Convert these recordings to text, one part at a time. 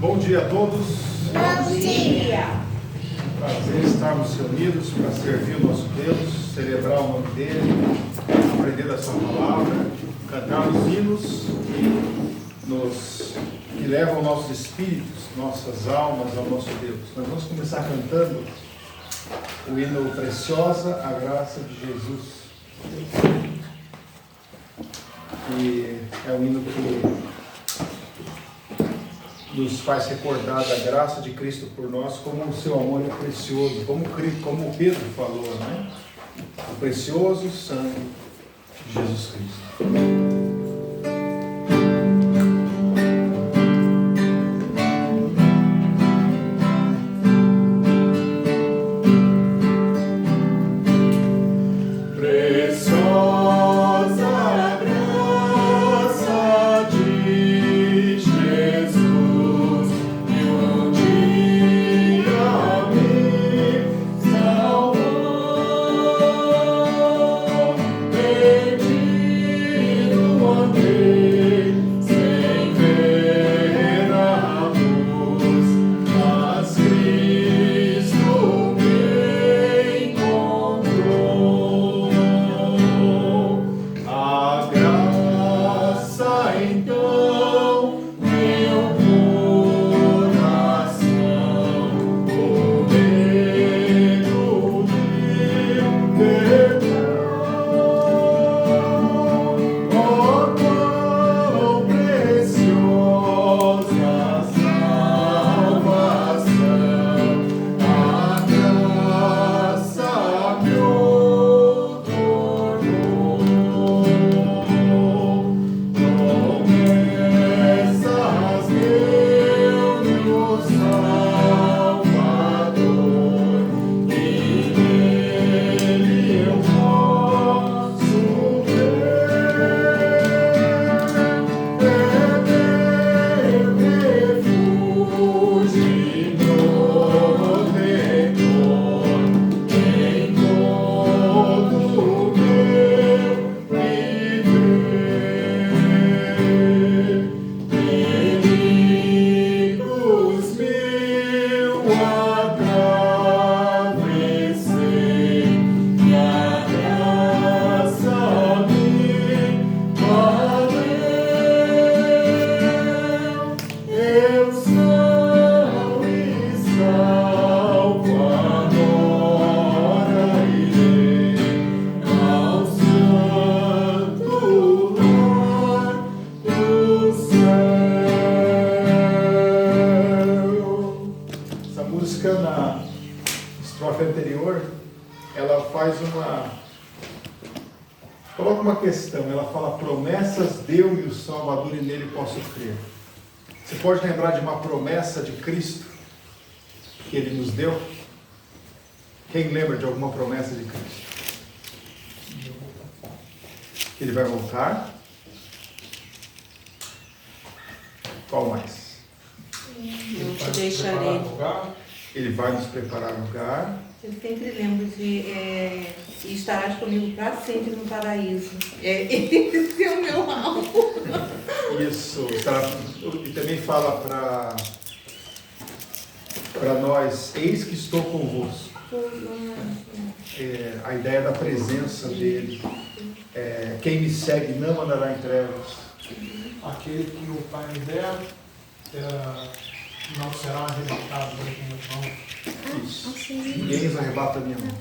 Bom dia a todos. Bom dia. Prazer estarmos reunidos para servir o nosso Deus, celebrar o nome dele, aprender a sua palavra, cantar os hinos que levam nossos espíritos, nossas almas ao nosso Deus. Nós vamos começar cantando o hino Preciosa a Graça de Jesus. E é um hino que nos faz recordar da graça de Cristo por nós, como o seu amor é precioso, como Pedro falou, né? O precioso sangue de Jesus Cristo. Coloca uma questão, ela fala: promessas deu e o Salvador e nele posso crer. Você pode lembrar de uma promessa de Cristo que ele nos deu? Quem lembra de alguma promessa de Cristo? Que ele vai voltar. Qual mais? Não te deixarei. Ele vai nos preparar lugar. Eu sempre lembro de estarás comigo para sempre no paraíso. Esse é o meu alvo. Isso. E também fala para nós: eis que estou convosco. A ideia da presença dele. Quem me segue não andará em trevas. Aquele que o Pai me der não será arrebatado das minhas mãos. Isso. Ninguém nos arrebata a minha mão.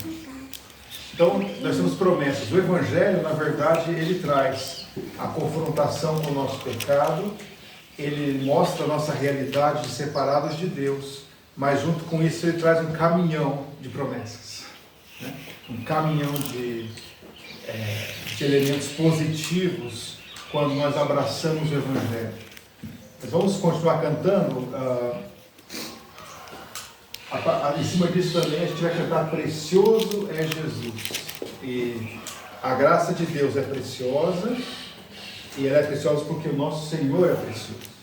Então, nós temos promessas. O Evangelho, na verdade, ele traz a confrontação com o nosso pecado, ele mostra a nossa realidade de separados de Deus, mas junto com isso ele traz um caminhão de promessas, né? Um caminhão de elementos positivos quando nós abraçamos o Evangelho. Mas vamos continuar cantando. Em cima disso também a gente vai cantar: precioso é Jesus. E a graça de Deus é preciosa, e ela é preciosa porque o nosso Senhor é precioso.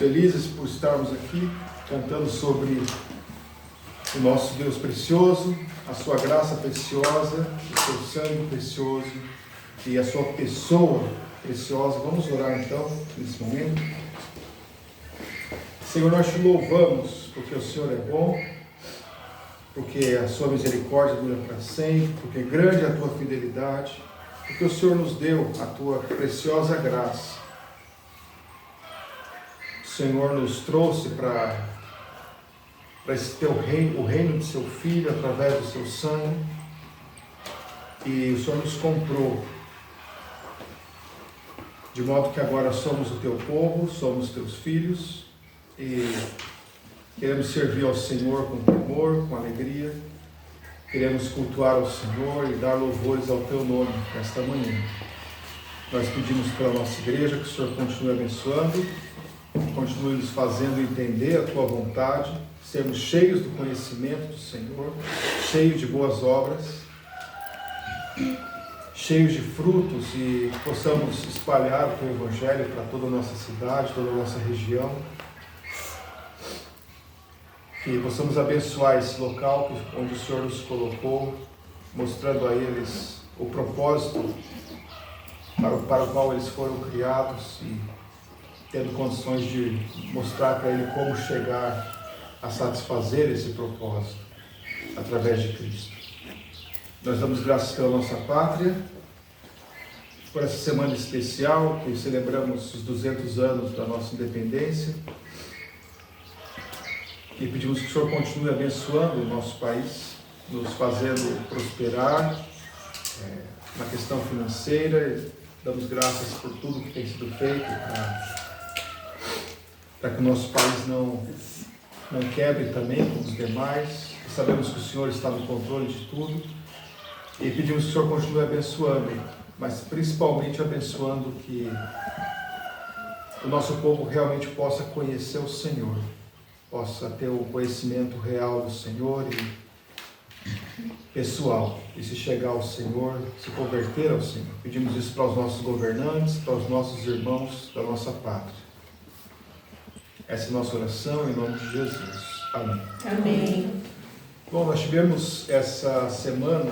felizes por estarmos aqui cantando sobre o nosso Deus precioso, a sua graça preciosa, o seu sangue precioso e a sua pessoa preciosa. Vamos orar então, nesse momento. Senhor, nós te louvamos porque o Senhor é bom, porque a sua misericórdia dura para sempre, porque grande é a tua fidelidade, porque o Senhor nos deu a tua preciosa graça. O Senhor nos trouxe para esse teu reino, o reino de seu Filho, através do seu sangue, e o Senhor nos comprou, de modo que agora somos o teu povo, somos teus filhos, e queremos servir ao Senhor com temor, com alegria, queremos cultuar ao Senhor e dar louvores ao teu nome nesta manhã. Nós pedimos pela nossa igreja que o Senhor continue abençoando, continue nos fazendo entender a tua vontade, sermos cheios do conhecimento do Senhor, cheios de boas obras, cheios de frutos, e possamos espalhar o teu evangelho para toda a nossa cidade, toda a nossa região, que possamos abençoar esse local onde o Senhor nos colocou, mostrando a eles o propósito para o qual eles foram criados e tendo condições de mostrar para ele como chegar a satisfazer esse propósito através de Cristo. Nós damos graças pela nossa pátria, por essa semana especial que celebramos os 200 anos da nossa independência, e pedimos que o Senhor continue abençoando o nosso país, nos fazendo prosperar na questão financeira. Damos graças por tudo que tem sido feito para que o nosso país não quebre também como os demais. Sabemos que o Senhor está no controle de tudo e pedimos que o Senhor continue abençoando, mas principalmente abençoando que o nosso povo realmente possa conhecer o Senhor, possa ter o conhecimento real do Senhor e pessoal, e se chegar ao Senhor, se converter ao Senhor. Pedimos isso para os nossos governantes, para os nossos irmãos da nossa pátria. Essa é a nossa oração em nome de Jesus. Amém. Amém. Bom, nós tivemos essa semana,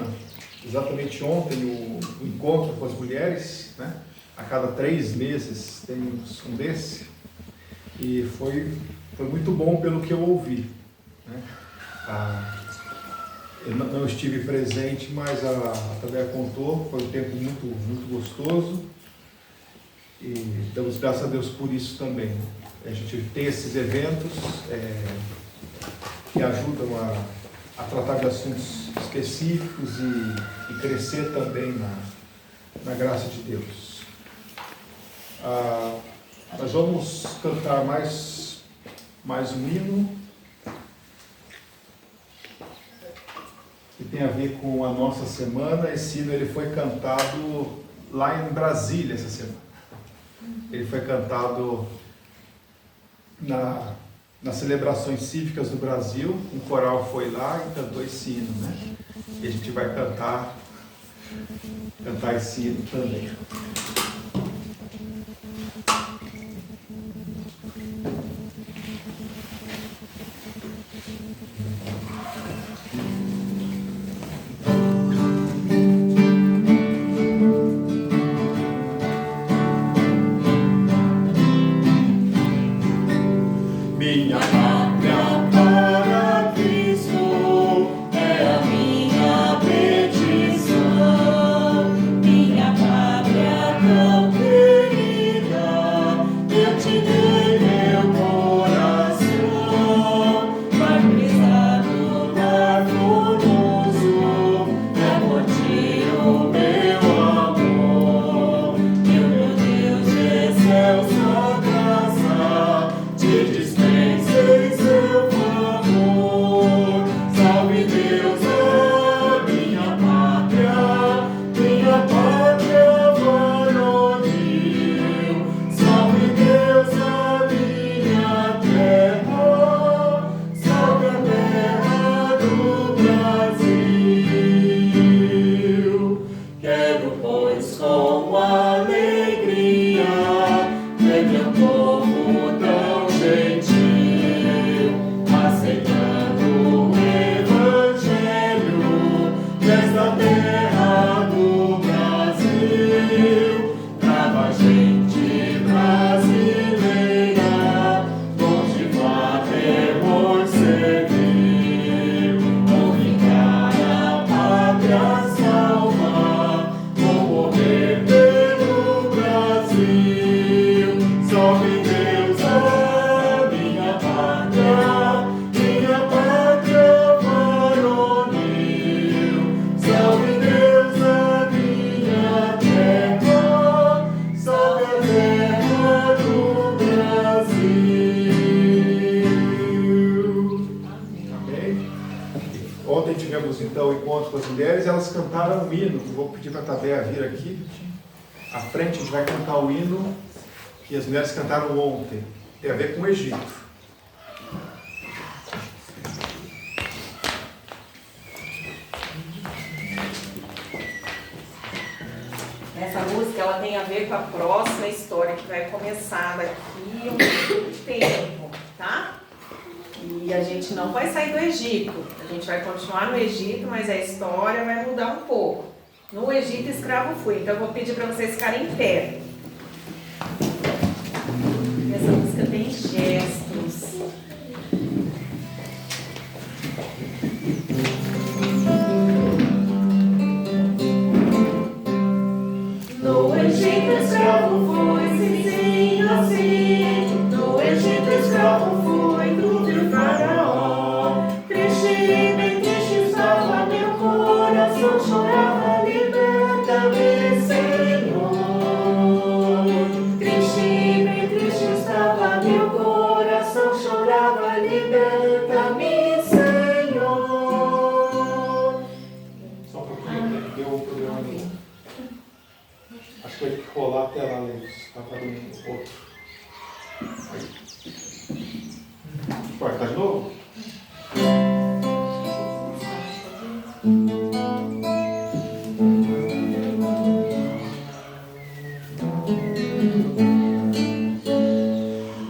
exatamente ontem, o encontro com as mulheres, né? A cada 3 meses temos um desse, e foi muito bom pelo que eu ouvi, né? Eu não estive presente, mas a Tadeia contou, foi um tempo muito gostoso, e damos graças a Deus por isso também. A gente tem esses eventos que ajudam a tratar de assuntos específicos e crescer também na graça de Deus. Nós vamos cantar mais um hino que tem a ver com a nossa semana. Esse hino ele foi cantado lá em Brasília essa semana. Ele foi cantado nas celebrações cívicas do Brasil. Um coral foi lá e cantou esse hino, né? E a gente vai cantar esse hino também. Minha pátria para Cristo é a minha petição. Minha pátria tivemos então o encontro com as mulheres, elas cantaram um hino. Vou pedir para a Tabea vir aqui. À frente a gente vai cantar o hino que as mulheres cantaram ontem. Tem a ver com o Egito. Essa música ela tem a ver com a próxima história que vai começar daqui a um tempo, tá? E a gente não vai sair do Egito. A gente vai continuar no Egito, mas a história vai mudar um pouco. No Egito, escravo fui. Então eu vou pedir para vocês ficarem em pé. Essa música tem gestos. No Egito escravo fui, sim, assim. No Egito escravo fui, do teu faraó. Cresci, bem triste estava meu coração, chorava, liberta-me, Senhor. Cresci, bem triste estava meu coração, chorava, liberta-me, Senhor. Só um pouquinho, que deu o problema ali. Acho que vai ter que rolar até lá, Leis. Tá para um outro. Aí. Pode, tá de novo?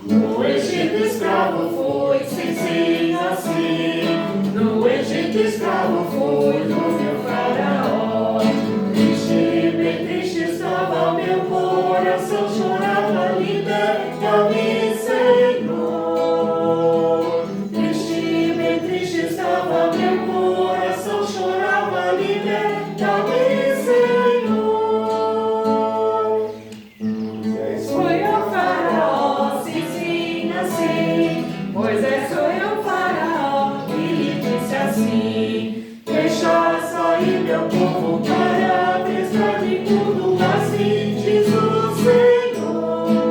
No Egito escravo fui, sim, assim. No Egito escravo fui, do meu faraó. Triste, bem triste estava meu coração, chorava, liberta-me, Senhor. Triste, bem triste estava meu coração, chorava, liberta-me, Senhor. Foi o faraó, sim, assim. Moisés foi o faraó e lhe disse assim: deixa sair meu povo para prestar-me culto, assim diz o Senhor.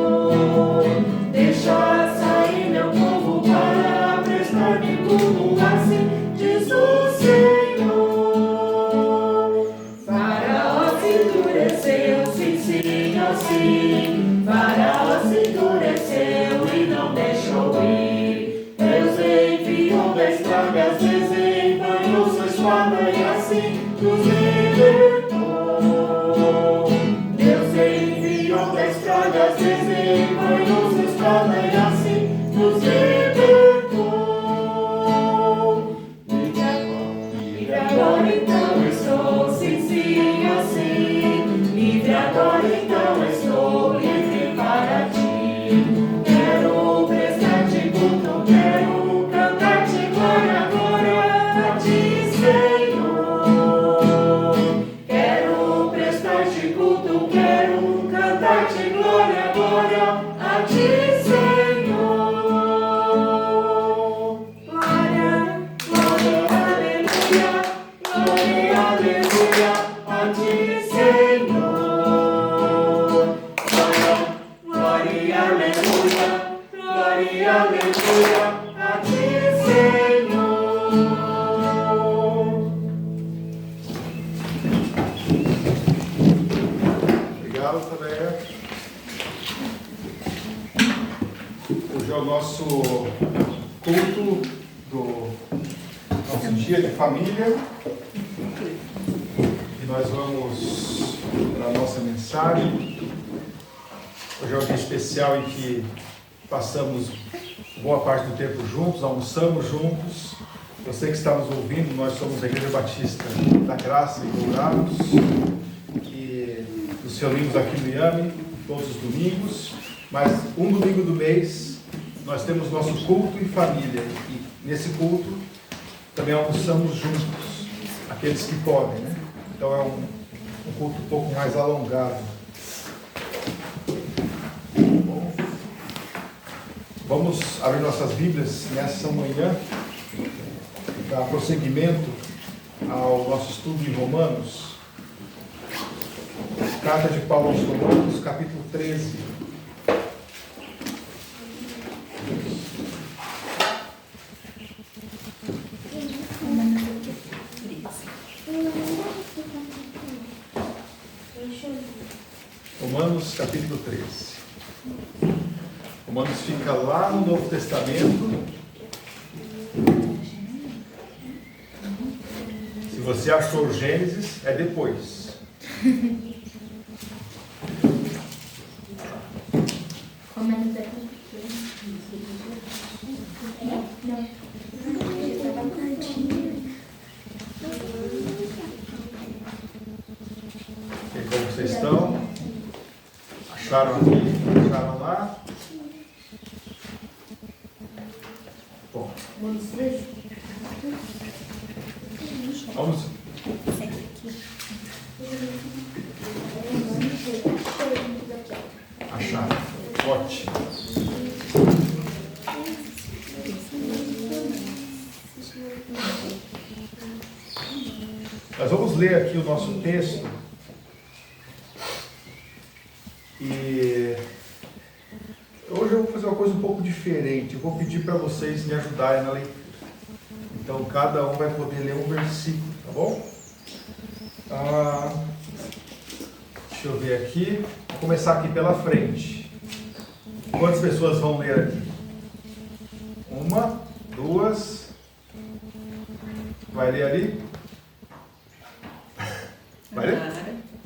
Deixa sair meu povo para prestar-me culto, assim diz o Senhor. Faraó se endureceu, sim, assim. Faraó se endureceu e não deixou ir. Deus enviou 10 pragas, desembanhou sua espada e assim nos libertou. Deus enviou 10 pragas, desembanhou sua espada e assim nos libertou. Livre agora então estou, sim, assim. Livre agora então estou, livre para ti. Quero prestar-te culto, quero cantar-te glória, glória a ti, Senhor. Quero prestar-te culto, quero cantar-te glória, glória a ti, Senhor. Glória, glória, aleluia, glória, aleluia a ti, Senhor. Glória, aleluia, glória, aleluia a ti, Senhor. Obrigado, Tabea. Hoje é o nosso culto do nosso dia de família. E nós vamos para a nossa mensagem. Hoje é um dia especial em que passamos boa parte do tempo juntos, almoçamos juntos. Você que está nos ouvindo, nós somos a Igreja Batista da Graça em Dourados, que nos reunimos aqui no IAME todos os domingos, mas um domingo do mês nós temos nosso culto em família, e nesse culto também almoçamos juntos, aqueles que podem, né? Então é um culto um pouco mais alongado. Bom, vamos abrir nossas Bíblias nessa manhã, dar prosseguimento ao nosso estudo em Romanos. Carta de Paulo aos Romanos, capítulo 13. Romanos capítulo 13. Romanos fica lá no Novo Testamento. Se você achou Gênesis, é depois. Romanos é não. E como vocês estão? Acharam aqui? Acharam lá? Bom. Vamos. Acharam. Ótimo. Nós vamos ler aqui o nosso texto e hoje eu vou fazer uma coisa um pouco diferente. Eu vou pedir para vocês me ajudarem na leitura. Então cada um vai poder ler um versículo, tá bom? Deixa eu ver aqui. Vou começar aqui pela frente. Quantas pessoas vão ler aqui? 1, 2. Vai ler ali? Vai ler?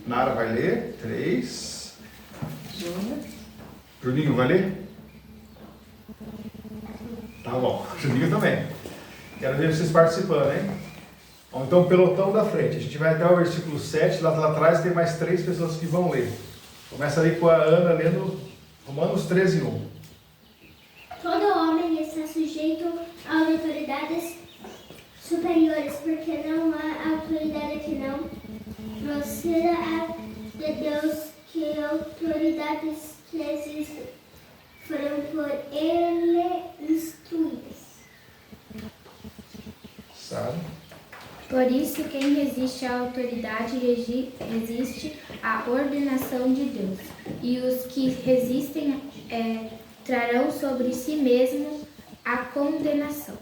Nara vai ler. 3. Juninho vai ler? Tá bom. Juninho também. Quero ver vocês participando, hein? Bom, então, pelotão da frente. A gente vai até o versículo 7. Lá atrás tem mais 3 pessoas que vão ler. Começa ali com a Ana lendo Romanos 13, 1. Todo homem está sujeito às autoridades superiores, porque não há autoridade que não proceda de Deus, que autoridades que existem foram por ele instruídas. Sabe? Por isso, quem resiste à autoridade resiste à ordenação de Deus. E os que resistem trarão sobre si mesmos a condenação.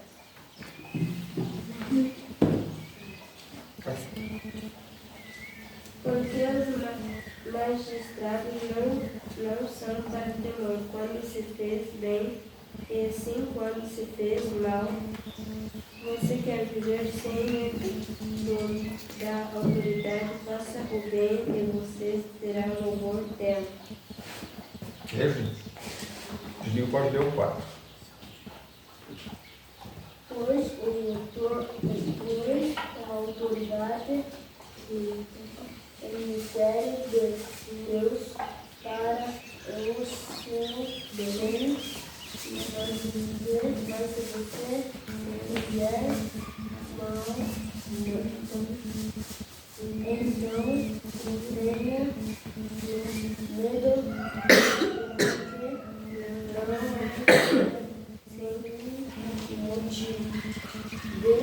Porque os magistrados não são para temor quando se fez bem, e sim quando se fez mal. Você quer viver sem medo da autoridade, faça o bem e você terá um bom tempo. E aí, gente? Juninho pode ler o 4. Pois a autoridade e o ministério de Deus para o seu bem, mas se você fizer mal, então não tenha medo, porque não sem motivo de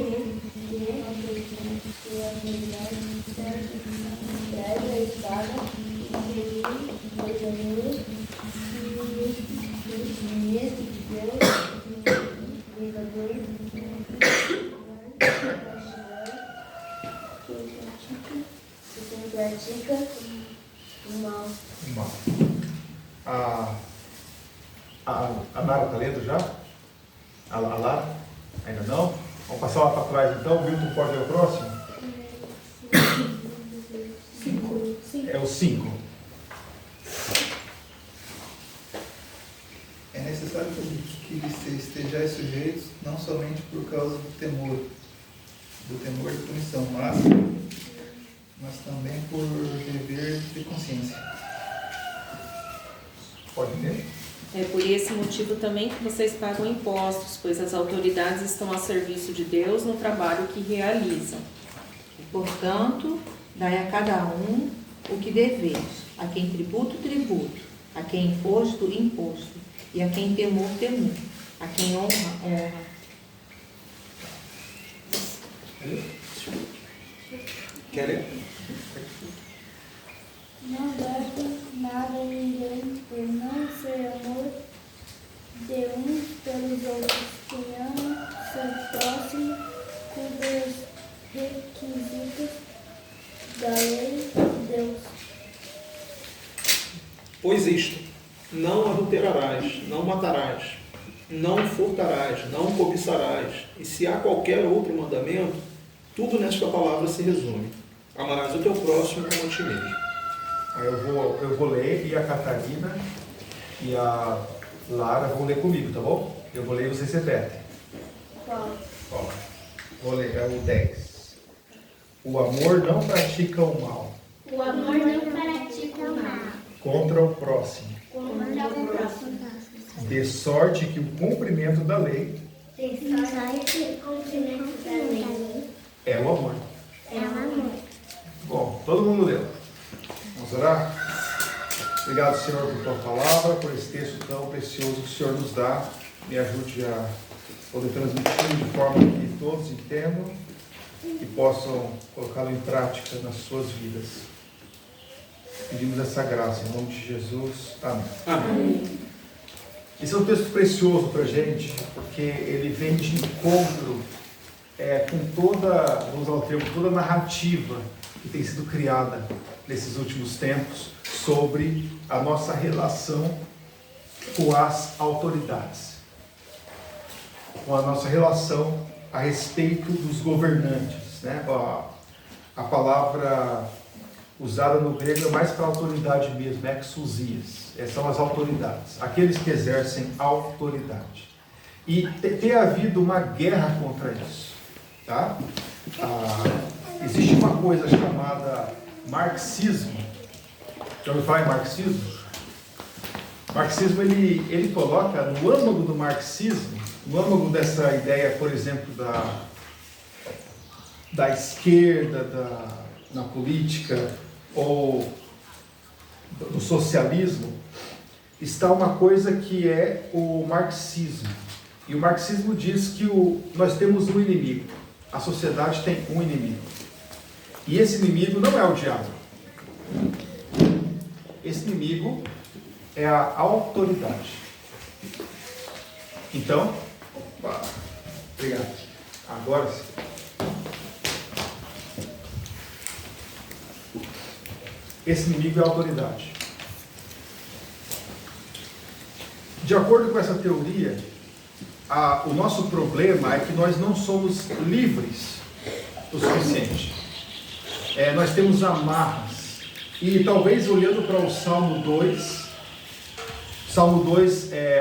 a autoridade traz a espada e quem pratica o mal. A Nara está lendo já? A Lara? Ainda não? Vamos passar lá para trás então. O Milton pode ler o próximo? É o 5. É necessário que estejais sujeitos não somente por causa do temor de punição, mas também por dever de consciência. Pode ler? É por esse motivo também que vocês pagam impostos, pois as autoridades estão a serviço de Deus no trabalho que realizam. Portanto, dai a cada um o que deveis, a quem tributo, tributo, a quem imposto, imposto, e a quem temor, temor, a quem honra, honra. Quer ler? Não deve nada a ninguém por não ser amor de uns pelos outros. Quem ama seu próximo cumpre os requisitos Pois isto, não adulterarás, não matarás, não furtarás, não cobiçarás, e se há qualquer outro mandamento, tudo nesta palavra se resume: amarás o teu próximo como a ti mesmo. Aí eu vou ler, e a Catarina e a Lara vão ler comigo, tá bom? Eu vou ler e vocês repetem. Qual? Ó, vou ler, é o 10. O amor não pratica o mal O amor não pratica o mal contra o próximo, contra o próximo. de sorte que o cumprimento da lei De sorte que o cumprimento da lei é o amor. é o amor. Bom, todo mundo leu. Vamos orar? Obrigado, Senhor, por tua palavra, por esse texto tão precioso que o Senhor nos dá. Me ajude a poder transmitir de forma que todos entendam e possam colocá-lo em prática nas suas vidas. Pedimos essa graça em nome de Jesus. Amém. Amém. Esse é um texto precioso para a gente, porque ele vem de encontro com vamos usar o termo, toda a narrativa que tem sido criada nesses últimos tempos sobre a nossa relação com as autoridades, com a nossa relação a respeito dos governantes, né? A palavra usada no grego é mais para autoridade mesmo, exousias, são as autoridades, aqueles que exercem autoridade. E tem havido uma guerra contra isso, tá? Existe uma coisa chamada marxismo. Já ouviu falar em marxismo? Marxismo, ele coloca no âmago do marxismo, no âmago dessa ideia, por exemplo, da esquerda, na política, ou do socialismo, está uma coisa que é o marxismo. E o marxismo diz que nós temos um inimigo. A sociedade tem um inimigo. E esse inimigo não é o diabo. Esse inimigo é a autoridade. Então, obrigado. Agora sim. Esse inimigo é a autoridade. De acordo com essa teoria, o nosso problema é que nós não somos livres o suficiente. Nós temos amarras. E talvez olhando para o Salmo 2,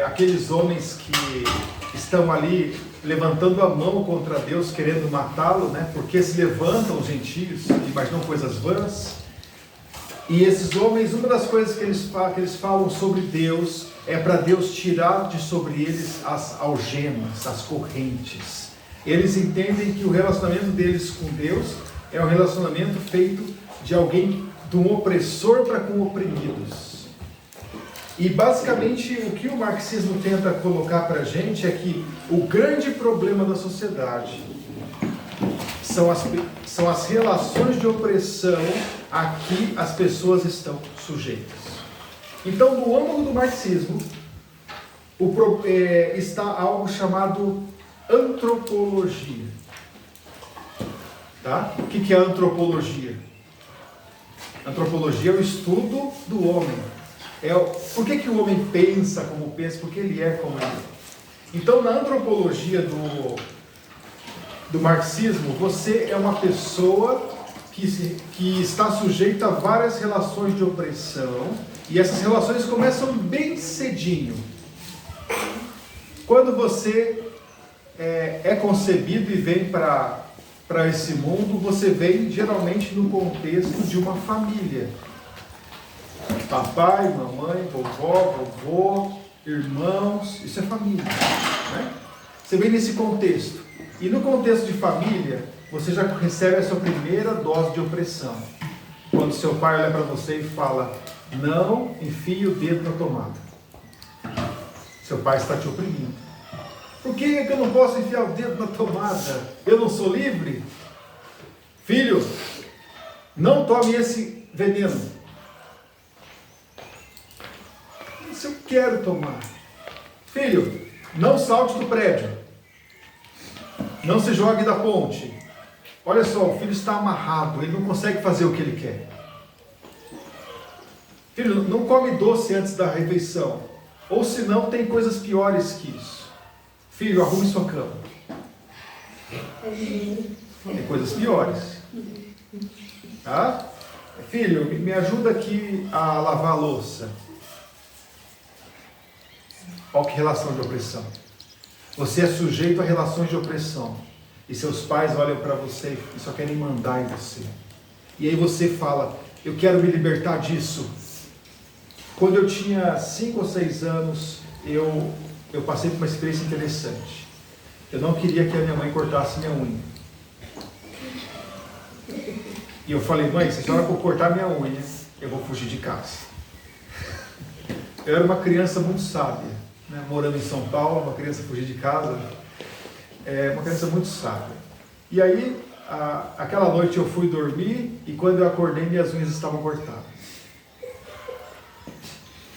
aqueles homens que estão ali levantando a mão contra Deus, querendo matá-lo, né? Porque se levantam os gentios e imaginam coisas vãs. E esses homens, uma das coisas que eles falam sobre Deus é para Deus tirar de sobre eles as algemas, as correntes. Eles entendem que o relacionamento deles com Deus é um relacionamento feito de alguém, de um opressor para com oprimidos. E basicamente o que o marxismo tenta colocar para a gente é que o grande problema da sociedade são as relações de opressão a que as pessoas estão sujeitas. Então, no âmago do marxismo, está algo chamado antropologia. Tá? O que é antropologia? Antropologia é o estudo do homem. Por que o homem pensa como pensa? Porque ele é como ele é. Então, na antropologia do marxismo, você é uma pessoa que está sujeita a várias relações de opressão, e essas relações começam bem cedinho. Quando você é concebido e vem para esse mundo, você vem geralmente no contexto de uma família. Papai, mamãe, vovó, vovô, irmãos, isso é família, né? Você vem nesse contexto. E no contexto de família, você já recebe a sua primeira dose de opressão. Quando seu pai olha para você e fala: não enfie o dedo na tomada. Seu pai está te oprimindo. Por que eu não posso enfiar o dedo na tomada? Eu não sou livre? Filho, não tome esse veneno. Se eu quero tomar. Filho, não salte do prédio. Não se jogue da ponte. Olha só, o filho está amarrado, ele não consegue fazer o que ele quer. Filho, não come doce antes da refeição. Ou senão tem coisas piores que isso. Filho, arrume sua cama. Tem coisas piores. Tá? Filho, me ajuda aqui a lavar a louça. Olha que relação de opressão. Você é sujeito a relações de opressão. E seus pais olham para você e só querem mandar em você. E aí você fala, eu quero me libertar disso. Quando eu tinha 5 ou 6 anos, eu passei por uma experiência interessante. Eu não queria que a minha mãe cortasse minha unha. E eu falei, mãe, se a senhora for cortar minha unha, eu vou fugir de casa. Eu era uma criança muito sábia, né? Morando em São Paulo, uma criança fugir de casa, uma criança muito sábia. E aí, aquela noite eu fui dormir e quando eu acordei, minhas unhas estavam cortadas.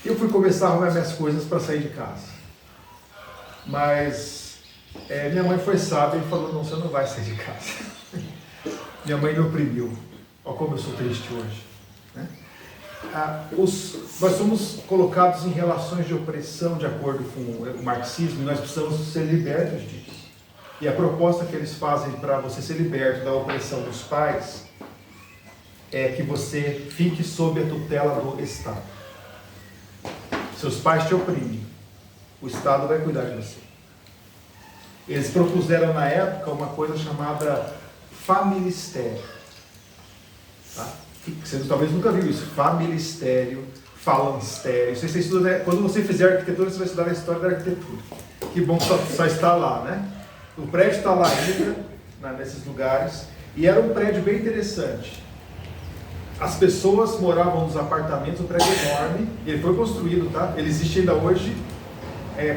Eu fui começar a arrumar minhas coisas para sair de casa. Mas minha mãe foi sábia e falou, não, você não vai sair de casa. Minha mãe me oprimiu. Olha como eu sou triste hoje. Né? Nós somos colocados em relações de opressão de acordo com o marxismo e nós precisamos ser libertos disso. E a proposta que eles fazem para você ser liberto da opressão dos pais é que você fique sob a tutela do Estado. Seus pais te oprimem, o Estado vai cuidar de você. Eles propuseram na época uma coisa chamada familistério. Tá? Você talvez nunca viu isso, familistério, falanstério. Isso você estuda, quando você fizer arquitetura, você vai estudar a história da arquitetura. Que bom que só está lá, né? O prédio está lá ainda, nesses lugares, e era um prédio bem interessante. As pessoas moravam nos apartamentos, um prédio enorme, ele foi construído, tá? Ele existe ainda hoje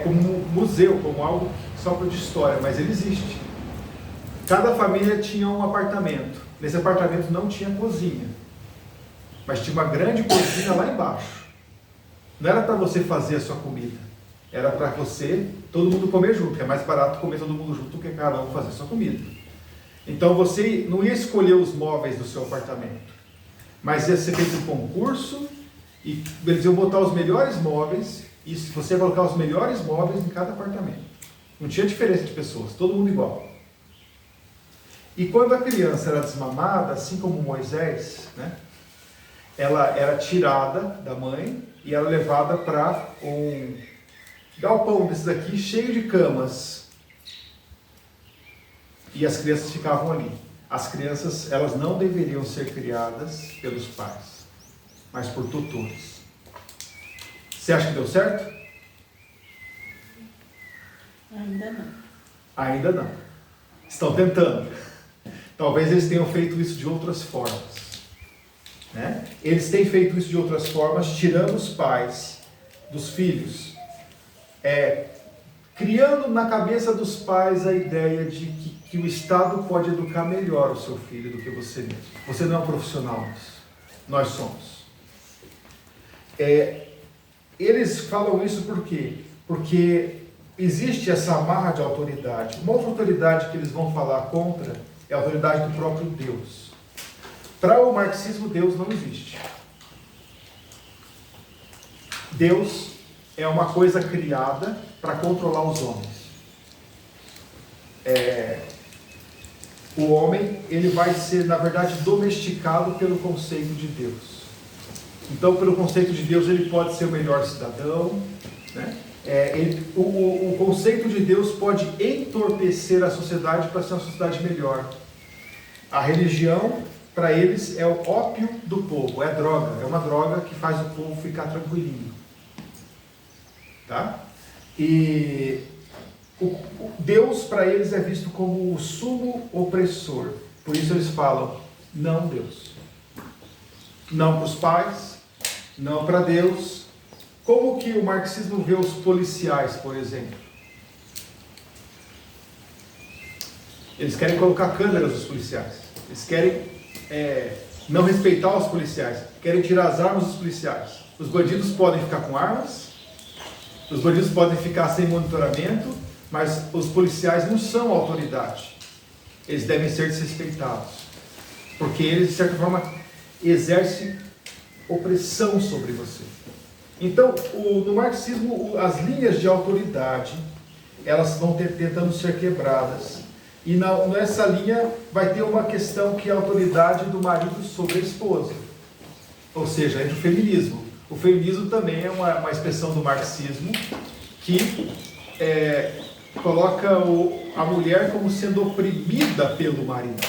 como um museu, como algo só de história, mas ele existe. Cada família tinha um apartamento. Nesse apartamento não tinha cozinha, mas tinha uma grande cozinha lá embaixo. Não era para você fazer a sua comida, era para todo mundo comer junto, que é mais barato comer todo mundo junto do que cada um fazer a sua comida. Então você não ia escolher os móveis do seu apartamento, mas ia ser feito um concurso e eles iam botar os melhores móveis e você ia colocar os melhores móveis em cada apartamento. Não tinha diferença de pessoas, todo mundo igual. E quando a criança era desmamada, assim como Moisés, né, ela era tirada da mãe e era levada para um galpão desses aqui, cheio de camas. E as crianças ficavam ali. As crianças, elas não deveriam ser criadas pelos pais, mas por tutores. Você acha que deu certo? Ainda não. Ainda não. Estão tentando. Talvez eles tenham feito isso de outras formas. Né? Eles têm feito isso de outras formas, tirando os pais dos filhos. Criando na cabeça dos pais a ideia de que o Estado pode educar melhor o seu filho do que você mesmo. Você não é um profissional disso. Nós somos. Eles falam isso por quê? Porque existe essa amarra de autoridade. Uma outra autoridade que eles vão falar contra é a autoridade do próprio Deus. Para o marxismo, Deus não existe. Deus é uma coisa criada para controlar os homens. O homem, ele vai ser, na verdade, domesticado pelo conceito de Deus. Então, pelo conceito de Deus, ele pode ser o melhor cidadão, né? O conceito de Deus pode entorpecer a sociedade para ser uma sociedade melhor. A religião, para eles, é o ópio do povo, é droga, é uma droga que faz o povo ficar tranquilinho. Tá? E Deus, para eles, é visto como o sumo opressor. Por isso eles falam, não Deus. Não para os pais, não para Deus. Como que o marxismo vê os policiais, por exemplo? Eles querem colocar câmeras nos policiais. Eles querem não respeitar os policiais. Querem tirar as armas dos policiais. Os bandidos podem ficar com armas. Os bandidos podem ficar sem monitoramento. Mas os policiais não são autoridade. Eles devem ser desrespeitados. Porque eles, de certa forma, exercem opressão sobre você. Então, no marxismo, as linhas de autoridade, elas vão tentando ser quebradas. E nessa linha vai ter uma questão que é a autoridade do marido sobre a esposa. Ou seja, entre o feminismo. O feminismo também é uma expressão do marxismo que coloca a mulher como sendo oprimida pelo marido.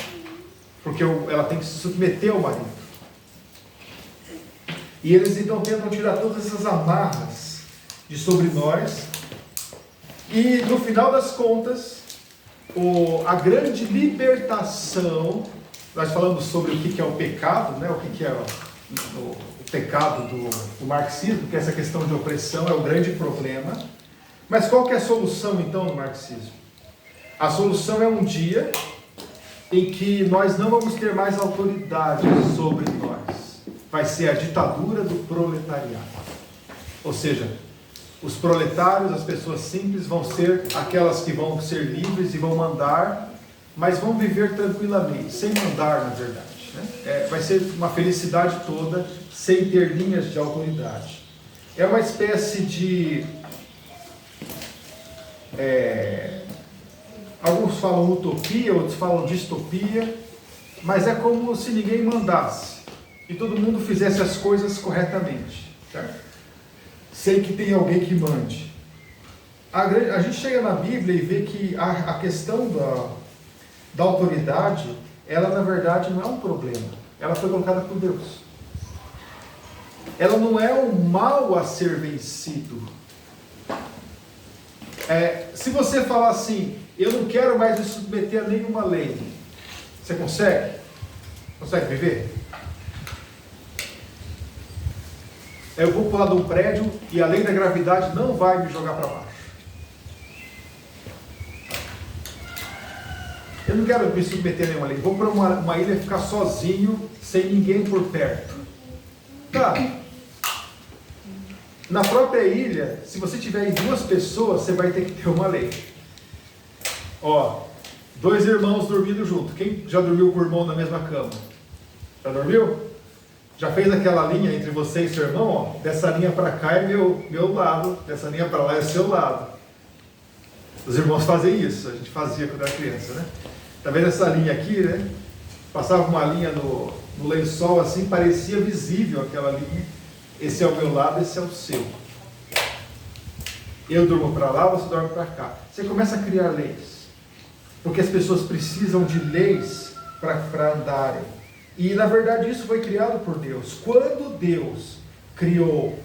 Porque ela tem que se submeter ao marido. E eles então tentam tirar todas essas amarras de sobre nós. E no final das contas, a grande libertação, nós falamos sobre o que é o pecado, né? O que é o pecado do marxismo, que é essa questão de opressão é o grande problema. Mas qual que é a solução então no marxismo? A solução é um dia em que nós não vamos ter mais autoridade sobre nós. Vai ser a ditadura do proletariado. Ou seja, os proletários, as pessoas simples, vão ser aquelas que vão ser livres e vão mandar, mas vão viver tranquilamente, sem mandar, na verdade. Né? Vai ser uma felicidade toda, sem ter linhas de autoridade. É uma espécie de... alguns falam utopia, outros falam distopia, mas é como se ninguém mandasse e todo mundo fizesse as coisas corretamente, certo? Sem que tenha alguém que mande. A gente chega na Bíblia e vê que a questão da autoridade, ela na verdade não é um problema, ela foi colocada por Deus. Ela não é um mal a ser vencido. Se você falar assim, eu não quero mais me submeter a nenhuma lei, você consegue? Consegue viver? Eu vou pular de um prédio e a lei da gravidade não vai me jogar para baixo. Eu não quero me submeter a nenhuma lei. Vou para uma ilha ficar sozinho, sem ninguém por perto. Tá. Na própria ilha, se você tiver em 2 pessoas, você vai ter que ter uma lei. 2 irmãos dormindo junto. Quem já dormiu com o irmão na mesma cama? Já dormiu? Já fez aquela linha entre você e seu irmão? Dessa linha para cá é meu lado, dessa linha para lá é seu lado. Os irmãos fazem isso, a gente fazia quando era criança, né? Tá vendo essa linha aqui, né? Passava uma linha no lençol assim, parecia visível aquela linha. Esse é o meu lado, esse é o seu. Eu durmo para lá, você dorme para cá. Você começa a criar leis. Porque as pessoas precisam de leis para andarem. E na verdade isso foi criado por Deus. Quando Deus criou,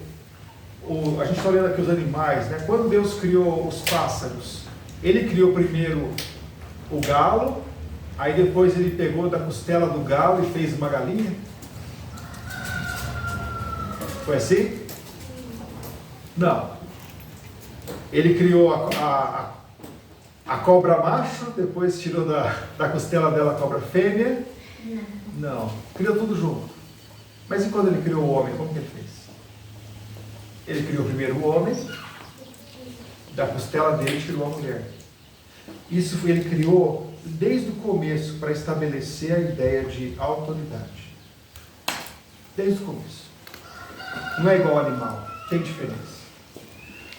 a gente está olhando aqui os animais, né? Quando Deus criou os pássaros, Ele criou primeiro o galo, aí depois Ele pegou da costela do galo e fez uma galinha. Foi assim? Não. Ele criou a cobra macho, depois tirou da costela dela a cobra fêmea. Não. Criou tudo junto. Mas e quando Ele criou o homem, como que Ele fez? Ele criou primeiro o homem, da costela dele tirou a mulher. Isso Ele criou desde o começo para estabelecer a ideia de autoridade. Desde o começo. Não é igual ao animal, tem diferença.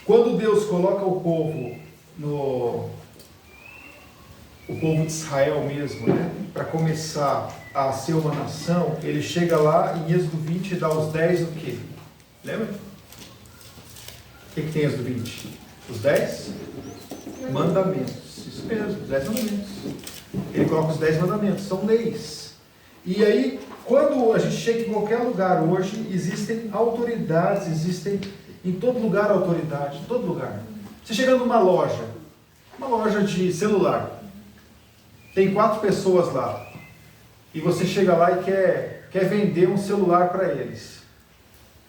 Quando Deus coloca o povo o povo de Israel mesmo, né, para começar a ser uma nação, Ele chega lá em Êxodo 20 e dá os 10 o quê? Lembra? O que tem em Êxodo 20? Os 10 mandamentos. Isso mesmo, os 10 mandamentos. Ele coloca os 10 mandamentos, são leis. E aí, quando a gente chega em qualquer lugar hoje, existem autoridades, existem em todo lugar autoridade, em todo lugar. Você chega numa loja de celular, tem 4 pessoas lá, e você chega lá e quer vender um celular para eles.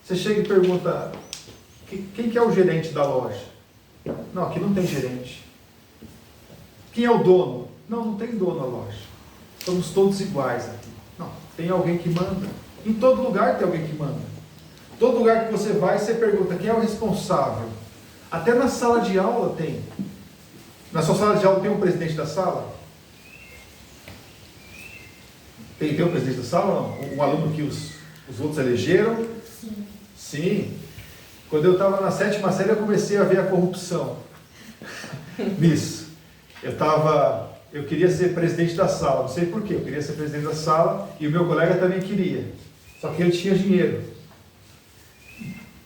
Você chega e pergunta, quem que é o gerente da loja? Não, aqui não tem gerente. Quem é o dono? Não tem dono na loja. Somos todos iguais aqui. Não, tem alguém que manda. Em todo lugar tem alguém que manda. Todo lugar que você vai, você pergunta, quem é o responsável? Até na sala de aula tem. Na sua sala de aula tem um presidente da sala? Tem um presidente da sala? Não? Um aluno que os outros elegeram? Sim. Sim. Quando eu estava na 7ª série, eu comecei a ver a corrupção nisso. Eu queria ser presidente da sala, não sei porquê, eu queria ser presidente da sala e o meu colega também queria, só que ele tinha dinheiro.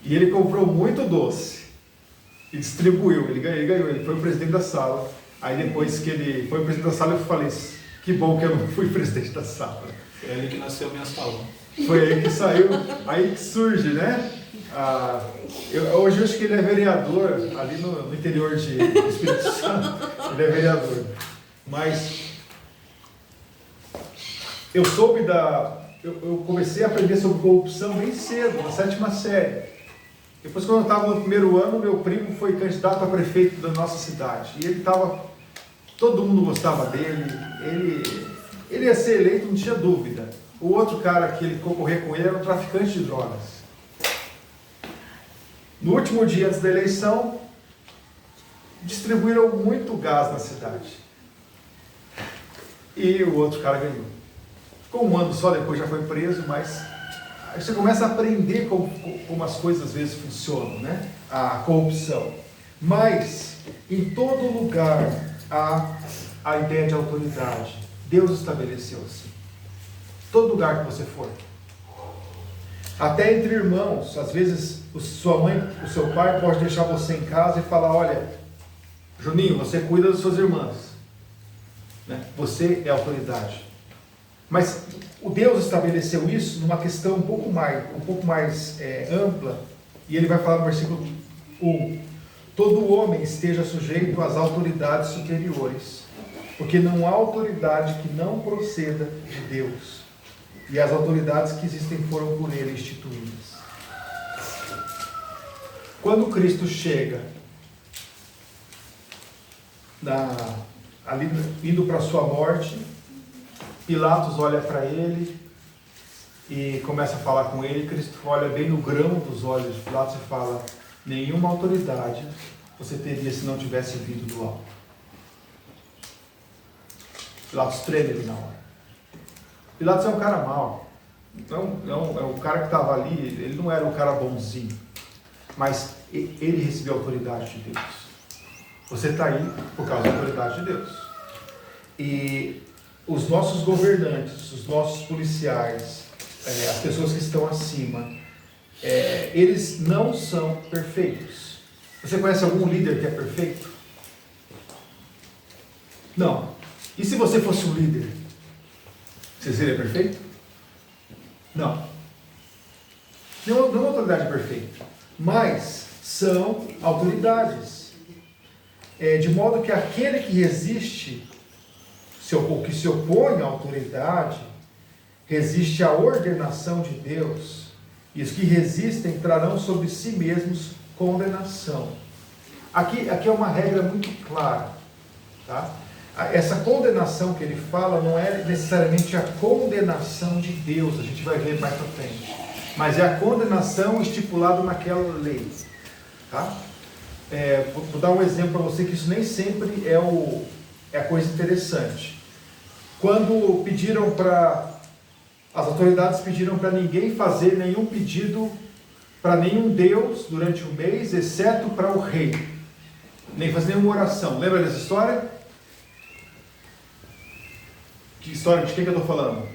E ele comprou muito doce e distribuiu, ele ganhou, ele foi o presidente da sala. Aí depois que ele foi o presidente da sala, eu falei, que bom que eu não fui presidente da sala. Foi ali que nasceu minha sala. Foi aí que saiu, aí que surge, né? Hoje eu acho que ele é vereador ali no interior do Espírito Santo, ele é vereador. Mas eu comecei a aprender sobre corrupção bem cedo, na 7ª série. Depois, quando eu estava no 1º ano, meu primo foi candidato a prefeito da nossa cidade. E ele todo mundo gostava dele, ele ia ser eleito, não tinha dúvida. O outro cara que ele concorria com ele era um traficante de drogas. No último dia antes da eleição, distribuíram muito gás na cidade. E o outro cara ganhou. Ficou um ano só, depois já foi preso, mas aí você começa a aprender como as coisas às vezes funcionam, né? A corrupção. Mas, em todo lugar, há a ideia de autoridade. Deus estabeleceu assim. Todo lugar que você for. Até entre irmãos, às vezes sua mãe, o seu pai pode deixar você em casa e falar, olha, Juninho, você cuida das suas irmãs. Né? Você é autoridade. Mas o Deus estabeleceu isso numa questão um pouco mais ampla, e ele vai falar no versículo 1. Todo homem esteja sujeito às autoridades superiores, porque não há autoridade que não proceda de Deus, e as autoridades que existem foram por ele instituídas. Quando Cristo chega, ali indo para a sua morte, Pilatos olha para ele e começa a falar com ele. Cristo olha bem no grão dos olhos de Pilatos e fala, nenhuma autoridade você teria se não tivesse vindo do alto. Pilatos treme ali na hora. Pilatos é um cara mau. Então, é o cara que estava ali, ele não era um cara bonzinho. Mas ele recebeu a autoridade de Deus. Você está aí por causa da autoridade de Deus. E os nossos governantes, os nossos policiais, as pessoas que estão acima, eles não são perfeitos. Você conhece algum líder que é perfeito? Não. E se você fosse um líder, você seria perfeito? Não. Não é uma autoridade perfeita, mas são autoridades. De modo que aquele que resiste, que se opõe à autoridade, resiste à ordenação de Deus, e os que resistem trarão sobre si mesmos condenação. Aqui é uma regra muito clara, tá? Essa condenação que ele fala não é necessariamente a condenação de Deus, a gente vai ver mais para frente, mas é a condenação estipulada naquela lei, tá? Vou dar um exemplo para você, que isso nem sempre é a coisa interessante. Quando as autoridades pediram para ninguém fazer nenhum pedido para nenhum Deus durante o mês, exceto para o rei, nem fazer nenhuma oração. Lembra dessa história? Que história de quem que eu estou falando?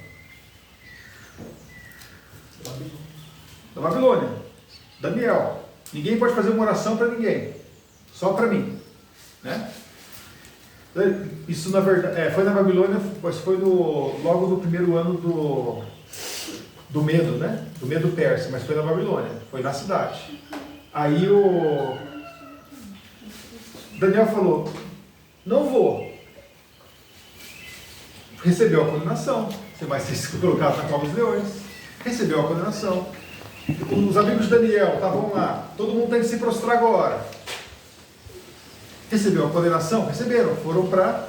Da Babilônia. Daniel. Ninguém pode fazer uma oração para ninguém, só para mim, né? Isso na verdade foi na Babilônia, mas foi logo no primeiro ano do Medo, né? Do Medo persa, mas foi na Babilônia, foi na cidade. Aí o Daniel falou, não vou. Recebeu a condenação. Você vai ser colocado na cova dos leões. Recebeu a condenação. Os amigos de Daniel estavam lá. Todo mundo tem que se prostrar agora. Recebeu a condenação? Receberam. Foram para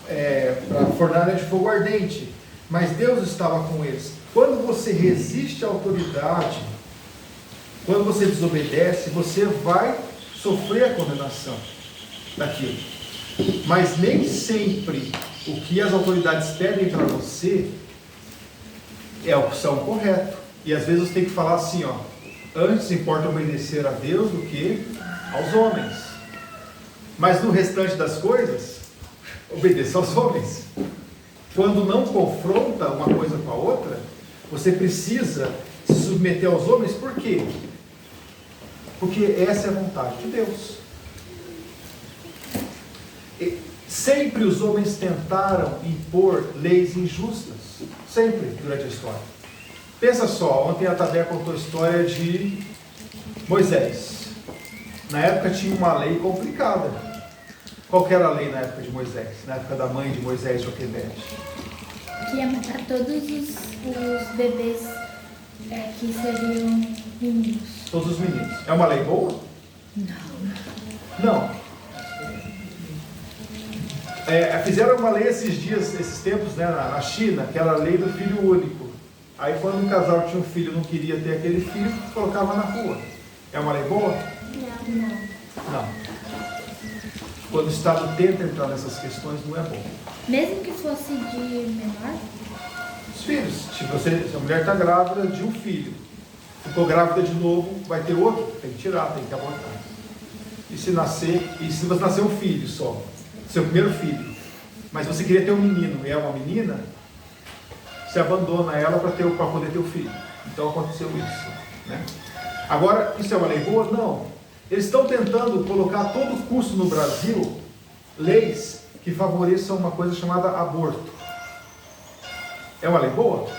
a fornalha de fogo ardente. Mas Deus estava com eles. Quando você resiste à autoridade, quando você desobedece, você vai sofrer a condenação daquilo. Mas nem sempre o que as autoridades pedem para você é a opção correta. E às vezes você tem que falar assim, ó, antes importa obedecer a Deus do que aos homens. Mas no restante das coisas, obedeça aos homens. Quando não confronta uma coisa com a outra, você precisa se submeter aos homens, por quê? Porque essa é a vontade de Deus. Sempre os homens tentaram impor leis injustas. Sempre, durante a história. Pensa só, ontem a Tadé contou a história de Moisés. Na época tinha uma lei complicada. Qual que era a lei na época de Moisés? Na época da mãe de Moisés, Joquebede? Que ia matar todos os bebês que seriam meninos. Todos os meninos. É uma lei boa? Não. Fizeram uma lei esses dias, esses tempos, né, na China, que era a lei do filho único. Aí quando um casal tinha um filho e não queria ter aquele filho, colocava na rua. É uma lei boa? Não. Quando o Estado tenta entrar nessas questões, não é bom. Mesmo que fosse de menor? Os filhos. Se a mulher está grávida de um filho, ficou grávida de novo, vai ter outro, tem que tirar, tem que abortar. E se você nascer um filho só, seu primeiro filho, mas você queria ter um menino e é uma menina, você abandona ela para poder ter o filho. Então aconteceu isso, né? Agora, isso é uma lei boa? Não. Eles estão tentando colocar a todo custo no Brasil leis que favoreçam uma coisa chamada aborto. É uma lei boa?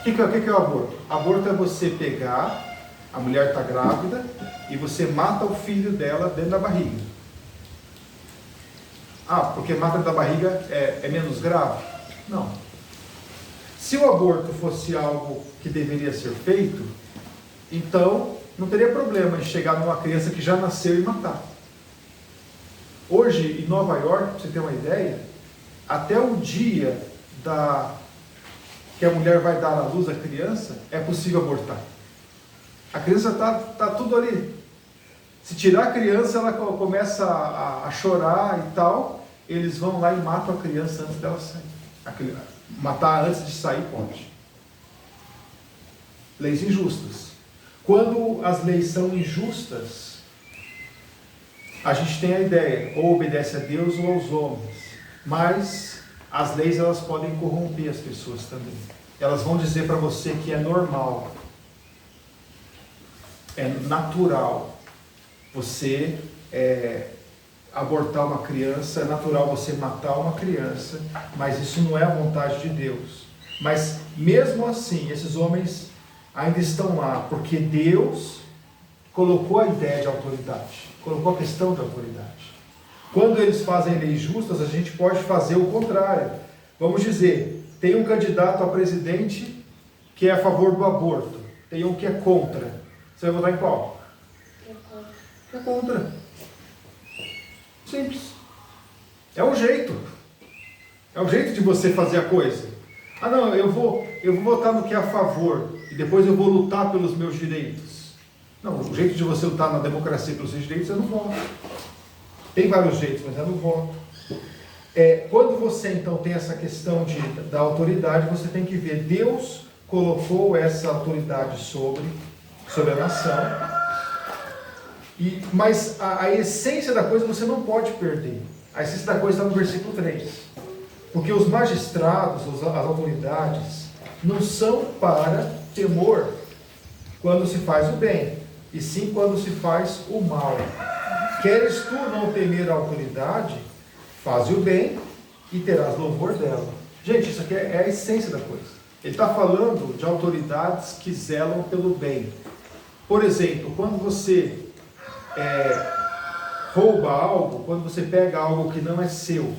O que é o aborto? Aborto é você pegar, a mulher está grávida, e você mata o filho dela dentro da barriga. Porque mata da barriga é menos grave? Não. Se o aborto fosse algo que deveria ser feito, então não teria problema em chegar numa criança que já nasceu e matar. Hoje, em Nova York, para você ter uma ideia, até o dia que a mulher vai dar à luz à criança, é possível abortar. A criança está tudo ali. Se tirar a criança, ela começa a chorar e tal, eles vão lá e matam a criança antes dela sair. Matar antes de sair pode. Leis injustas. Quando as leis são injustas, a gente tem a ideia, ou obedece a Deus ou aos homens. Mas as leis, elas podem corromper as pessoas também. Elas vão dizer para você que é normal, é natural você abortar uma criança, é natural você matar uma criança, mas isso não é a vontade de Deus. Mas mesmo assim, esses homens ainda estão lá, porque Deus colocou a ideia de autoridade, colocou a questão de autoridade. Quando eles fazem leis justas, a gente pode fazer o contrário. Vamos dizer, tem um candidato a presidente que é a favor do aborto, tem um que é contra. Você vai votar em qual? É contra. Simples. É um jeito. É um jeito de você fazer a coisa. Não, eu vou votar no que é a favor e depois eu vou lutar pelos meus direitos. Não, o jeito de você lutar na democracia pelos seus direitos é no voto. Tem vários jeitos, mas é no voto. Quando você então tem essa questão da autoridade, você tem que ver, Deus colocou essa autoridade sobre a nação, mas a essência da coisa você não pode perder. A essência da coisa está no versículo 3. Porque os magistrados, as autoridades, não são para temor quando se faz o bem, e sim quando se faz o mal. Queres tu não temer a autoridade, faze o bem e terás louvor dela. Gente, isso aqui é a essência da coisa. Ele está falando de autoridades que zelam pelo bem. Por exemplo, quando você rouba algo, quando você pega algo que não é seu,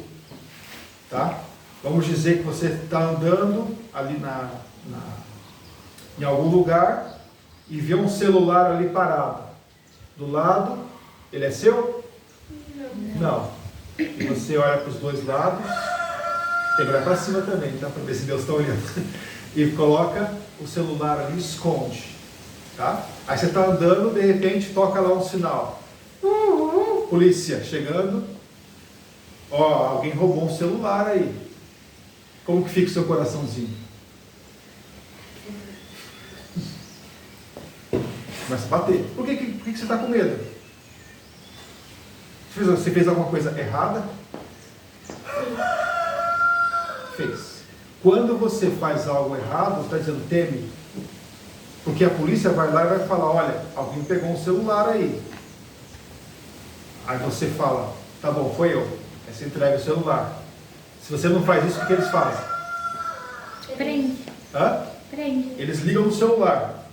tá? Vamos dizer que você está andando ali em algum lugar e vê um celular ali parado. Do lado, ele é seu? Não. E você olha para os dois lados, tem que olhar para cima também, tá? Para ver se Deus está olhando. E coloca o celular ali e esconde. Tá? Aí você está andando, de repente toca lá um sinal. Polícia chegando. Alguém roubou um celular aí. Como que fica o seu coraçãozinho? Começa a bater. Por que você está com medo? Você fez alguma coisa errada? Fez. Quando você faz algo errado, está dizendo teme. Porque a polícia vai lá e vai falar, olha, alguém pegou um celular aí. Aí você fala, tá bom, foi eu. Aí você entrega o celular. Se você não faz isso, o que eles fazem? Prende. Hã? Prende. Eles ligam no celular.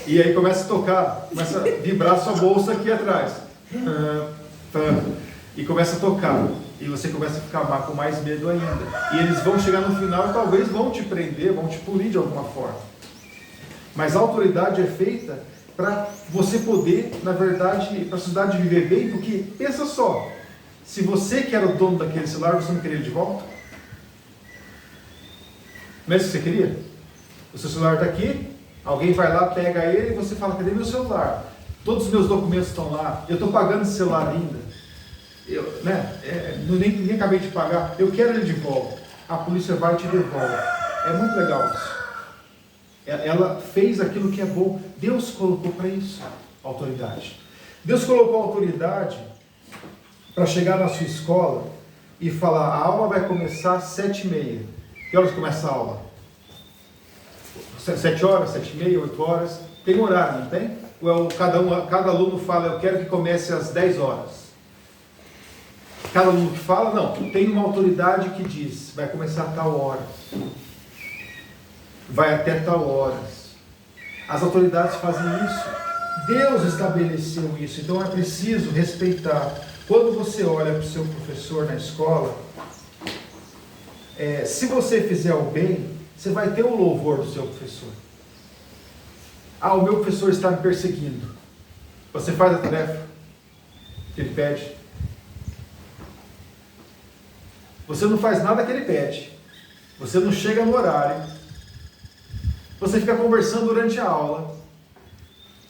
E aí começa a tocar, começa a vibrar sua bolsa aqui atrás. E começa a tocar. E você começa a ficar com mais medo ainda. E eles vão chegar no final e talvez vão te prender, vão te punir de alguma forma. Mas a autoridade é feita para você poder, na verdade, para a sociedade viver bem, porque pensa só, se você que era o dono daquele celular, você não queria ele de volta? Não é isso que você queria? O seu celular está aqui, alguém vai lá, pega ele e você fala, cadê meu celular? Todos os meus documentos estão lá, eu estou pagando esse celular ainda. Nem acabei de pagar, eu quero ele de volta. A polícia vai e te devolve. É muito legal isso. Ela fez aquilo que é bom. Deus colocou para isso a autoridade. Deus colocou a autoridade para chegar na sua escola e falar, a aula vai começar às 7h30. Que horas começa a aula? 7 horas, 7h30, 8 horas? Tem horário, não tem? Ou cada aluno fala, eu quero que comece às 10 horas. Cada aluno que fala, não, tem uma autoridade que diz, vai começar a tal hora, vai até tal horas. As autoridades fazem isso, Deus estabeleceu isso, então é preciso respeitar. Quando você olha para o seu professor na escola, se você fizer o bem, você vai ter o louvor do seu professor. O meu professor está me perseguindo. Você faz a tarefa que ele pede. Você não faz nada que ele pede. Você não chega no horário. Você fica conversando durante a aula.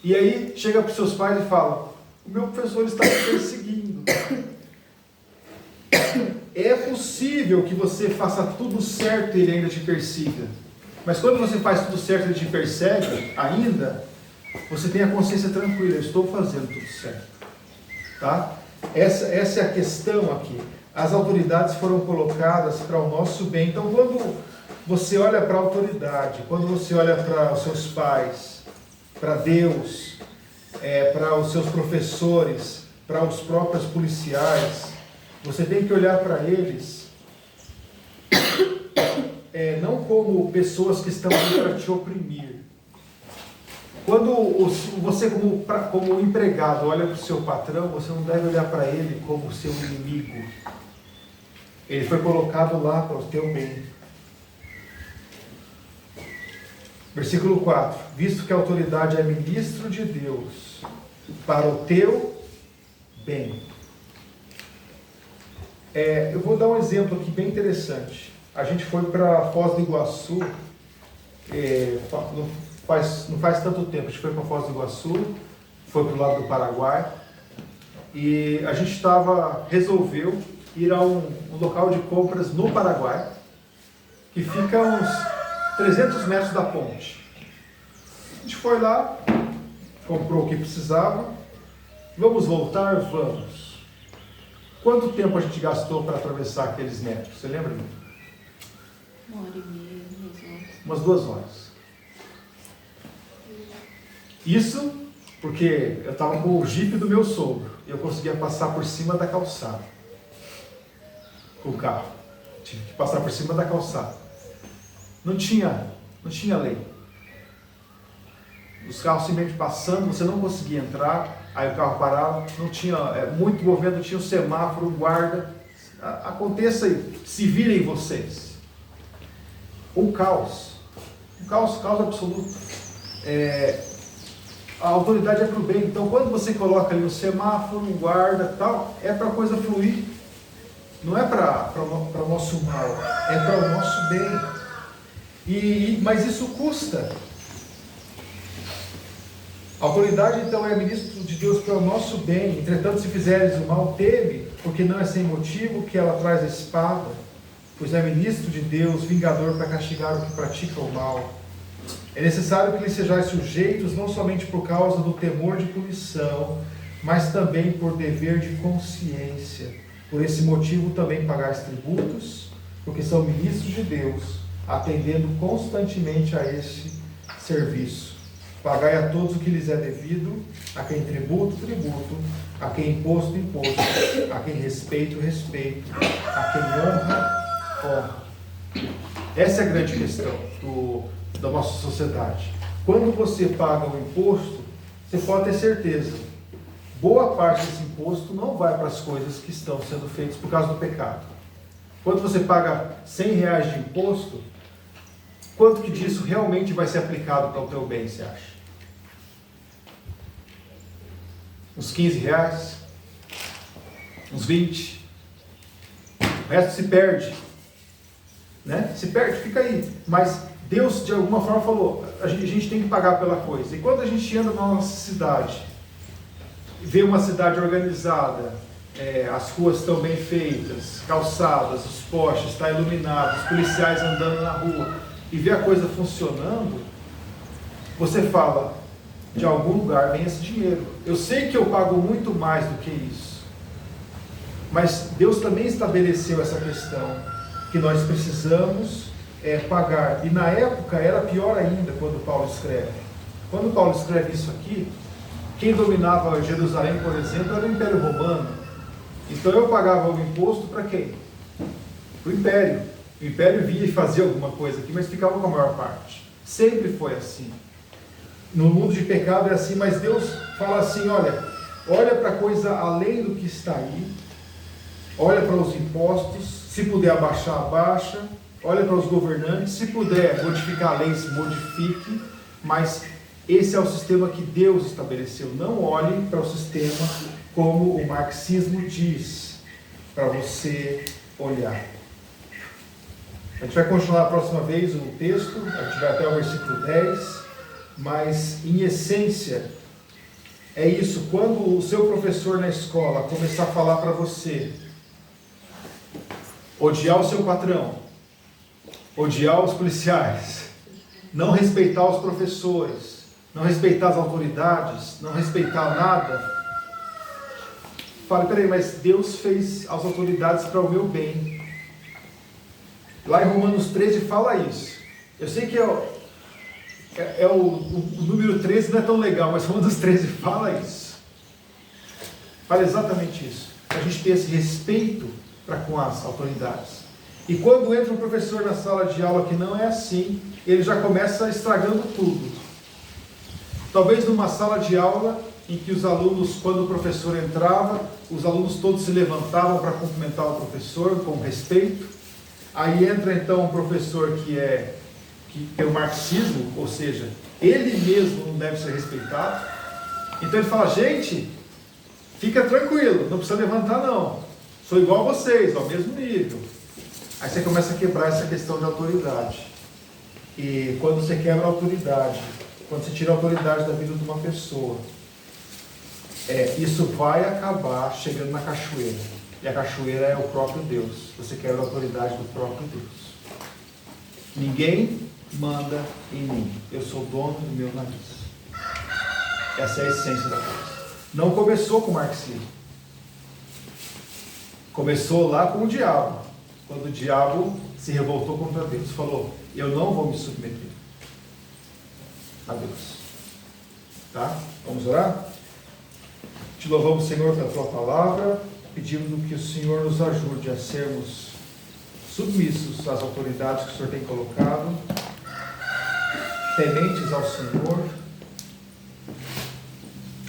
E aí chega para os seus pais e fala, o meu professor está me perseguindo. É possível que você faça tudo certo e ele ainda te persiga. Mas quando você faz tudo certo e ele te persegue ainda, você tem a consciência tranquila, eu estou fazendo tudo certo. Tá? Essa é a questão aqui. As autoridades foram colocadas para o nosso bem. Então, quando você olha para a autoridade, quando você olha para os seus pais, para Deus, para os seus professores, para os próprios policiais, você tem que olhar para eles não como pessoas que estão ali para te oprimir. Quando você como empregado olha para o seu patrão, você não deve olhar para ele como seu inimigo. Ele foi colocado lá para o teu bem. Versículo 4. Visto que a autoridade é ministro de Deus para o teu bem. Eu vou dar um exemplo aqui bem interessante. A gente foi para Foz do Iguaçu, não faz tanto tempo, a gente foi para Foz do Iguaçu, foi para o lado do Paraguai, e a gente resolveu ir a um local de compras no Paraguai, que fica a uns 300 metros da ponte. A gente foi lá, comprou o que precisava, vamos voltar? Vamos. Quanto tempo a gente gastou para atravessar aqueles metros? Você lembra? 1h30, 2 horas. Umas 2 horas. Isso porque eu estava com o Jeep do meu sogro e eu conseguia passar por cima da calçada com o carro. Tive que passar por cima da calçada. Não tinha lei. Os carros simplesmente passando, você não conseguia entrar, aí o carro parava, não tinha muito movimento, não tinha um semáforo, um guarda. Aconteça aí, se virem vocês. Um caos absoluto. A autoridade é para o bem. Então, quando você coloca ali um semáforo, um guarda, tal, é para a coisa fluir. Não é para o nosso mal, é para o nosso bem. Mas isso custa. A autoridade, então, é ministro de Deus para o nosso bem. Entretanto, se fizeres o mal, teme, porque não é sem motivo que ela traz a espada, pois é ministro de Deus, vingador para castigar o que pratica o mal. É necessário que lhes sejais sujeitos, não somente por causa do temor de punição, mas também por dever de consciência. Por esse motivo também pagais tributos, porque são ministros de Deus, atendendo constantemente a este serviço. Pagai a todos o que lhes é devido, a quem tributo, tributo, a quem imposto, imposto, a quem respeito, respeito, a quem honra, honra. Essa é a grande questão da nossa sociedade. Quando você paga um imposto, você pode ter certeza, boa parte desse imposto não vai para as coisas que estão sendo feitas por causa do pecado. Quando você paga R$100 de imposto, quanto que disso realmente vai ser aplicado para o teu bem, você acha? Uns R$15? Uns 20? O resto se perde. Né? Se perde, fica aí. Mas Deus, de alguma forma, falou, a gente tem que pagar pela coisa. E quando a gente anda na nossa cidade, vê uma cidade organizada, as ruas estão bem feitas, calçadas, os postes estão iluminados, os policiais andando na rua, e vê a coisa funcionando, você fala, de algum lugar vem esse dinheiro. Eu sei que eu pago muito mais do que isso, mas Deus também estabeleceu essa questão, que nós precisamos pagar. E na época era pior ainda quando Paulo escreve. Quando Paulo escreve isso aqui, quem dominava Jerusalém, por exemplo, era o Império Romano. Então eu pagava o imposto para quem? Para o Império. O Império via e fazia alguma coisa aqui, mas ficava com a maior parte. Sempre foi assim. No mundo de pecado é assim, mas Deus fala assim, olha para a coisa além do que está aí, olha para os impostos, se puder abaixar, abaixa, olha para os governantes, se puder modificar a lei, se modifique, mas esse é o sistema que Deus estabeleceu. Não olhe para o sistema como o marxismo diz, para você olhar. A gente vai continuar a próxima vez o texto, a gente vai até o versículo 10, mas em essência é isso. Quando o seu professor na escola começar a falar para você odiar o seu patrão, odiar os policiais, não respeitar os professores, não respeitar as autoridades, não respeitar nada, fale, peraí, mas Deus fez as autoridades para o meu bem. Lá em Romanos 13 fala isso. Eu sei que o número 13 não é tão legal, mas Romanos 13 fala isso. Fala exatamente isso. A gente tem esse respeito para com as autoridades. E quando entra um professor na sala de aula que não é assim, ele já começa estragando tudo. Talvez numa sala de aula em que os alunos, quando o professor entrava, os alunos todos se levantavam para cumprimentar o professor com respeito. Aí entra então um professor que tem o marxismo, ou seja, ele mesmo não deve ser respeitado. Então ele fala, gente, fica tranquilo, não precisa levantar não. Sou igual a vocês, ao mesmo nível. Aí você começa a quebrar essa questão de autoridade. E quando você quebra a autoridade, quando você tira a autoridade da vida de uma pessoa, isso vai acabar chegando na cachoeira. E a cachoeira é o próprio Deus. Você quebra a autoridade do próprio Deus. Ninguém manda em mim. Eu sou dono do meu nariz. Essa é a essência da coisa. Não começou com o marxismo. Começou lá com o diabo. Quando o diabo se revoltou contra Deus. Falou, eu não vou me submeter a Deus. Tá? Vamos orar? Te louvamos, Senhor, pela tua palavra. Pedimos que o Senhor nos ajude a sermos submissos às autoridades que o Senhor tem colocado, tementes ao Senhor,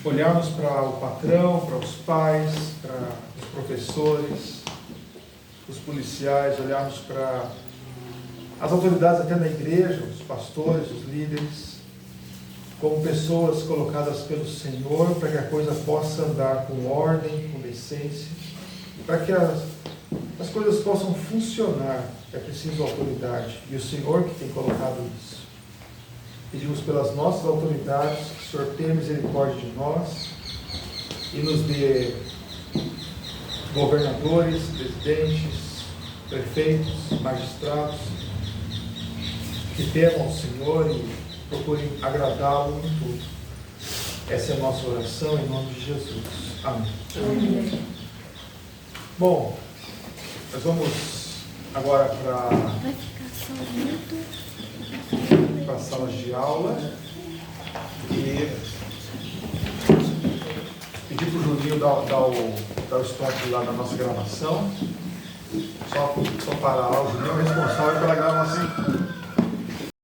olharmos para o patrão, para os pais, para os professores, os policiais, olharmos para as autoridades até na igreja, os pastores, os líderes, como pessoas colocadas pelo Senhor, para que a coisa possa andar com ordem, com decência, para que as coisas possam funcionar. É preciso autoridade, e o Senhor que tem colocado isso. Pedimos pelas nossas autoridades que o Senhor tenha misericórdia de nós e nos dê governadores, presidentes, prefeitos, magistrados, que temam o Senhor e procurem agradá-lo em tudo. Essa é a nossa oração em nome de Jesus. Amém. Amém. Bom, nós vamos agora para Vai ficar só muito. as salas de aula e pedir para o Juninho dar o stop lá da nossa gravação. Só parar lá, o Juninho é responsável pela gravação.